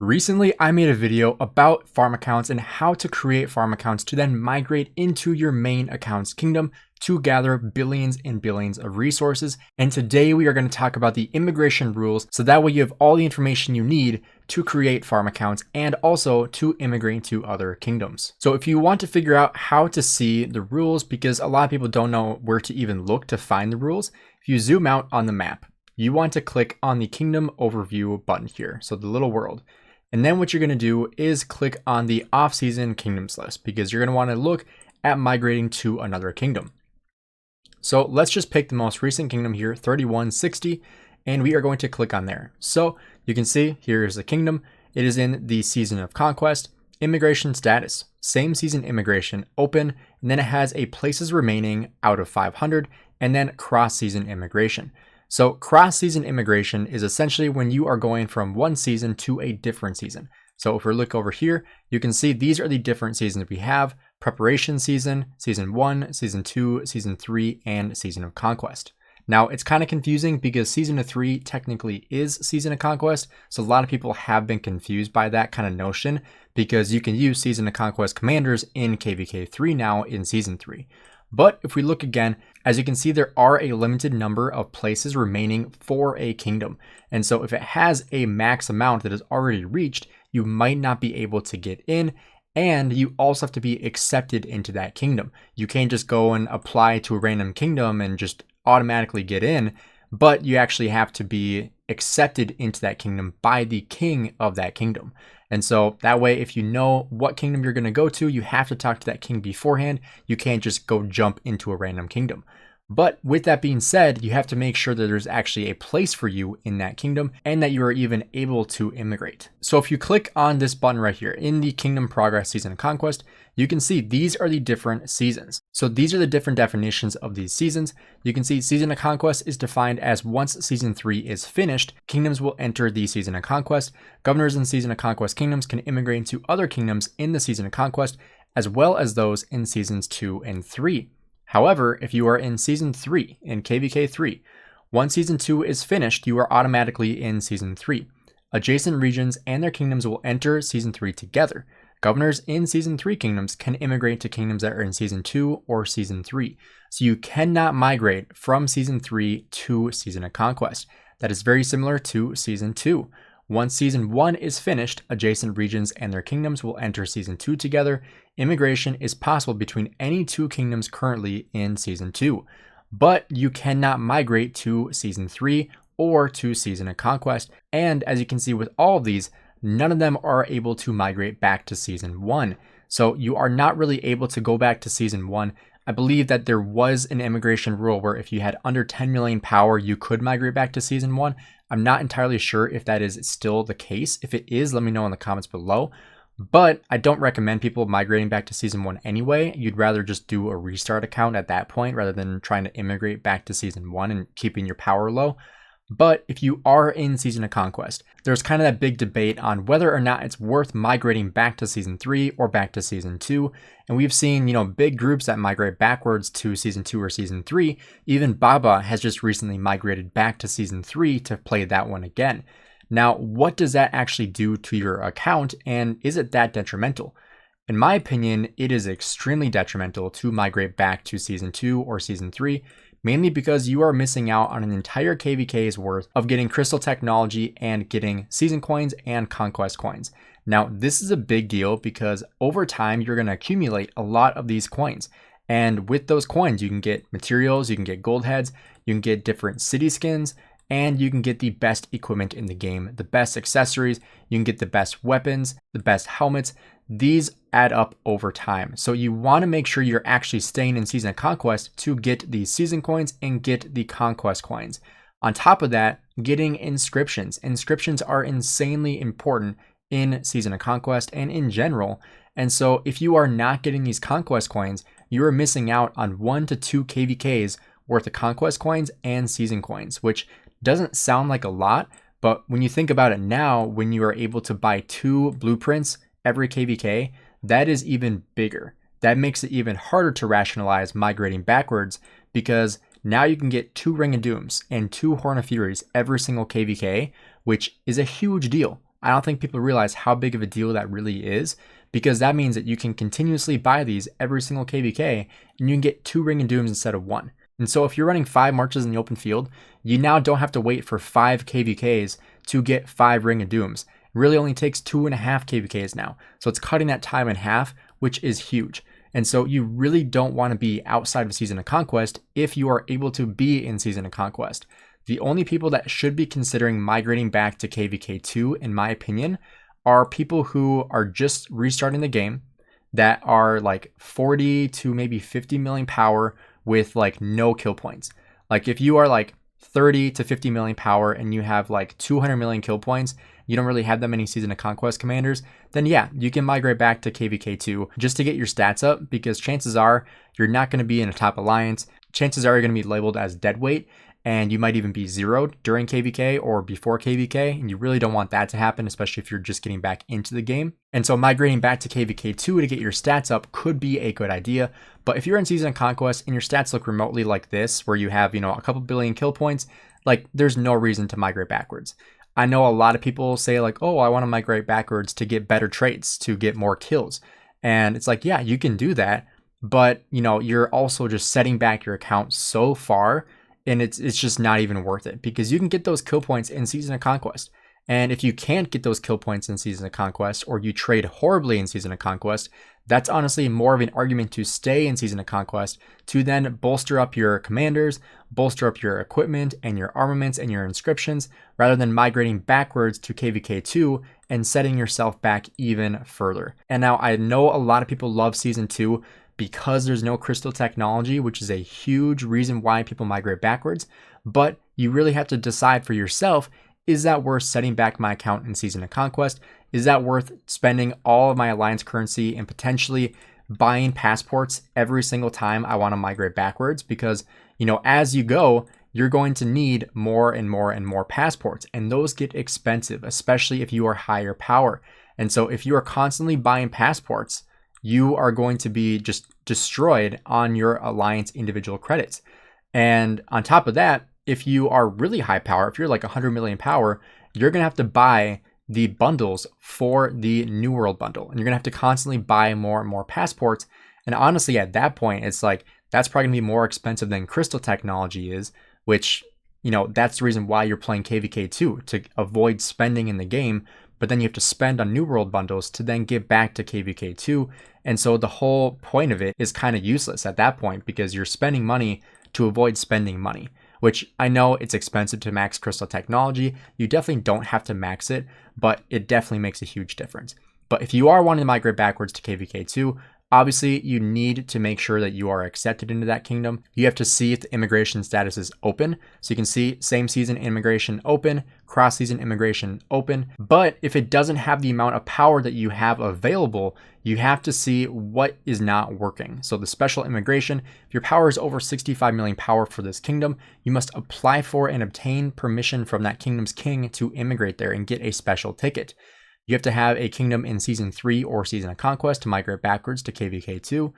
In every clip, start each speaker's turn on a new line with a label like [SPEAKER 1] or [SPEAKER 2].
[SPEAKER 1] Recently, I made a video about farm accounts and how to create farm accounts to then migrate into your main account's kingdom to gather billions and billions of resources. And today we are going to talk about the immigration rules so that way you have all the information you need to create farm accounts and also to immigrate to other kingdoms. So if you want to figure out how to see the rules, because a lot of people don't know where to even look to find the rules, if you zoom out on the map, you want to click on the kingdom overview button here, so the little world. And then what you're going to do is click on the off-season kingdoms list because you're going to want to look at migrating to another kingdom. So let's just pick the most recent kingdom here, 3160, and we are going to click on there. So you can see here is the kingdom. It is in the season of conquest. Immigration status, same season immigration, open, and then it has a places remaining out of 500, and then cross-season immigration. So cross-season immigration is essentially when you are going from one season to a different season. So if we look over here, you can see these are the different seasons we have: preparation season, season 1, season 2, season 3, and season of conquest. Now it's kind of confusing because season of 3 technically is season of conquest. So a lot of people have been confused by that kind of notion because you can use season of conquest commanders in KVK 3 now in season 3. But if we look again, as you can see, there are a limited number of places remaining for a kingdom. And so if it has a max amount that is already reached, you might not be able to get in. And you also have to be accepted into that kingdom. You can't just go and apply to a random kingdom and just automatically get in, but you actually have to be accepted into that kingdom by the king of that kingdom. And so that way, if you know what kingdom you're going to go to, you have to talk to that king beforehand. You can't just go jump into a random kingdom. But with that being said, you have to make sure that there's actually a place for you in that kingdom and that you are even able to immigrate. So if you click on this button right here in the Kingdom Progress Season of Conquest, you can see these are the different seasons. So these are the different definitions of these seasons. You can see Season of Conquest is defined as once Season 3 is finished, kingdoms will enter the Season of Conquest. Governors in Season of Conquest kingdoms can immigrate into other kingdoms in the Season of Conquest, as well as those in Seasons 2 and 3. However, if you are in Season 3, in KVK 3, once Season 2 is finished, you are automatically in Season 3. Adjacent regions and their kingdoms will enter Season 3 together. Governors in Season 3 kingdoms can immigrate to kingdoms that are in Season 2 or Season 3. So you cannot migrate from Season 3 to Season of Conquest. That is very similar to Season 2. Once Season 1 is finished, adjacent regions and their kingdoms will enter Season 2 together. Immigration is possible between any two kingdoms currently in Season 2, but you cannot migrate to Season 3 or to Season of Conquest. And as you can see with all of these, none of them are able to migrate back to Season 1. So you are not really able to go back to Season 1. I believe that there was an immigration rule where if you had under 10 million power, you could migrate back to Season 1. I'm not entirely sure if that is still the case. If it is, let me know in the comments below. But I don't recommend people migrating back to Season 1 anyway. You'd rather just do a restart account at that point rather than trying to immigrate back to Season 1 and keeping your power low. But if you are in Season of Conquest, there's kind of that big debate on whether or not it's worth migrating back to Season 3 or back to Season 2. And we've seen, big groups that migrate backwards to Season 2 or Season 3. Even Baba has just recently migrated back to Season 3 to play that one again. Now, what does that actually do to your account, and is it that detrimental? In my opinion, it is extremely detrimental to migrate back to Season 2 or Season 3, mainly because you are missing out on an entire KVK's worth of getting crystal technology and getting season coins and conquest coins. Now, this is a big deal because over time, you're going to accumulate a lot of these coins. And with those coins, you can get materials, you can get gold heads, you can get different city skins, and you can get the best equipment in the game, the best accessories, you can get the best weapons, the best helmets. These add up over time. So you want to make sure you're actually staying in Season of Conquest to get the season coins and get the conquest coins. On top of that, getting inscriptions. Inscriptions are insanely important in Season of Conquest and in general. And so if you are not getting these conquest coins, you are missing out on 1 to 2 KVKs worth of conquest coins and season coins, which doesn't sound like a lot, but when you think about it now, when you are able to buy 2 blueprints every KVK, that is even bigger. That makes it even harder to rationalize migrating backwards because now you can get 2 Ring of Dooms and 2 Horn of Furies every single KVK, which is a huge deal. I don't think people realize how big of a deal that really is, because that means that you can continuously buy these every single KVK and you can get 2 Ring of Dooms instead of 1. And so if you're running 5 marches in the open field, you now don't have to wait for 5 KVKs to get 5 Ring of Dooms. It really only takes 2.5 KVKs now. So it's cutting that time in half, which is huge. And so you really don't want to be outside of Season of Conquest if you are able to be in Season of Conquest. The only people that should be considering migrating back to KVK 2, in my opinion, are people who are just restarting the game, that are like 40 to maybe 50 million power with like no kill points. Like if you are like 30 to 50 million power and you have like 200 million kill points, you don't really have that many Season of Conquest commanders, then yeah, you can migrate back to KVK 2 just to get your stats up, because chances are you're not going to be in a top alliance. Chances are you're going to be labeled as deadweight, and you might even be zeroed during KVK or before KVK, and you really don't want that to happen, especially if you're just getting back into the game. And so migrating back to KVK 2 to get your stats up could be a good idea. But if you're in Season of Conquest and your stats look remotely like this, where you have, a couple billion kill points, like there's no reason to migrate backwards. I know a lot of people say like, oh, I want to migrate backwards to get better traits, to get more kills. And it's like, yeah, you can do that, but you're also just setting back your account so far, and it's just not even worth it, because you can get those kill points in Season of Conquest. And if you can't get those kill points in Season of Conquest, or you trade horribly in Season of Conquest, that's honestly more of an argument to stay in Season of Conquest, to then bolster up your commanders, bolster up your equipment and your armaments and your inscriptions, rather than migrating backwards to KVK 2 and setting yourself back even further. And now I know a lot of people love Season 2 because there's no crystal technology, which is a huge reason why people migrate backwards. But you really have to decide for yourself, is that worth setting back my account in Season of Conquest? Is that worth spending all of my alliance currency and potentially buying passports every single time I want to migrate backwards? Because, as you go, you're going to need more and more and more passports, and those get expensive, especially if you are higher power. And so if you are constantly buying passports, you are going to be just destroyed on your alliance individual credits. And on top of that, if you are really high power, if you're like 100 million power, you're going to have to buy the bundles for the New World bundle. And you're going to have to constantly buy more and more passports. And honestly, at that point, it's like, that's probably going to be more expensive than crystal technology is, which, that's the reason why you're playing KVK 2, to avoid spending in the game. But then you have to spend on New World bundles to then get back to KVK 2. And so the whole point of it is kind of useless at that point, because you're spending money to avoid spending money, which I know it's expensive to max crystal technology. You definitely don't have to max it, but it definitely makes a huge difference. But if you are wanting to migrate backwards to KVK 2, obviously you need to make sure that you are accepted into that kingdom. You have to see if the immigration status is open. So you can see same season immigration open, cross season immigration open. But if it doesn't have the amount of power that you have available, you have to see what is not working. So the special immigration, if your power is over 65 million power for this kingdom, you must apply for and obtain permission from that kingdom's king to immigrate there and get a special ticket. You have to have a kingdom in Season 3 or Season of Conquest to migrate backwards to KVK 2.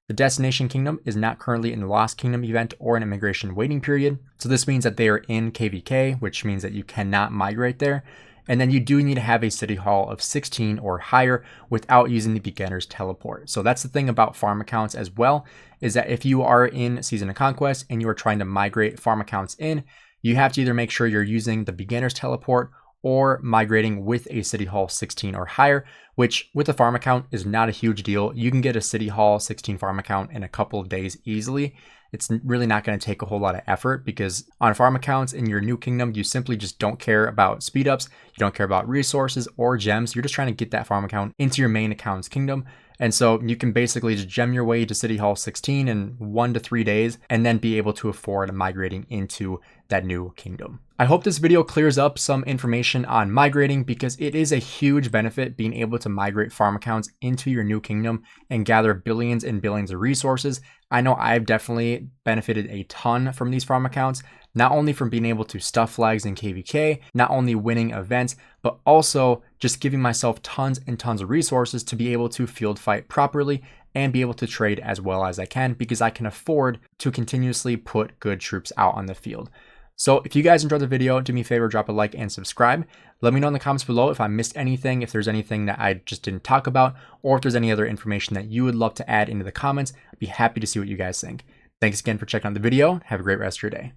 [SPEAKER 1] The Destination Kingdom is not currently in the Lost Kingdom event or an immigration waiting period. So this means that they are in KVK, which means that you cannot migrate there. And then you do need to have a City Hall of 16 or higher without using the beginner's teleport. So that's the thing about farm accounts as well, is that if you are in Season of Conquest and you are trying to migrate farm accounts in, you have to either make sure you're using the beginner's teleport or migrating with a City Hall 16 or higher, which with a farm account is not a huge deal. You can get a City Hall 16 farm account in a couple of days easily. It's really not going to take a whole lot of effort, because on farm accounts in your new kingdom, you simply just don't care about speed ups. You don't care about resources or gems. You're just trying to get that farm account into your main account's kingdom. And so you can basically just gem your way to City Hall 16 in 1 to 3 days and then be able to afford migrating into that new kingdom. I hope this video clears up some information on migrating, because it is a huge benefit being able to migrate farm accounts into your new kingdom and gather billions and billions of resources. I know I've definitely benefited a ton from these farm accounts, not only from being able to stuff flags in KVK, not only winning events, but also just giving myself tons and tons of resources to be able to field fight properly and be able to trade as well as I can, because I can afford to continuously put good troops out on the field. So if you guys enjoyed the video, do me a favor, drop a like and subscribe. Let me know in the comments below if I missed anything, if there's anything that I just didn't talk about, or if there's any other information that you would love to add into the comments. I'd be happy to see what you guys think. Thanks again for checking out the video. Have a great rest of your day.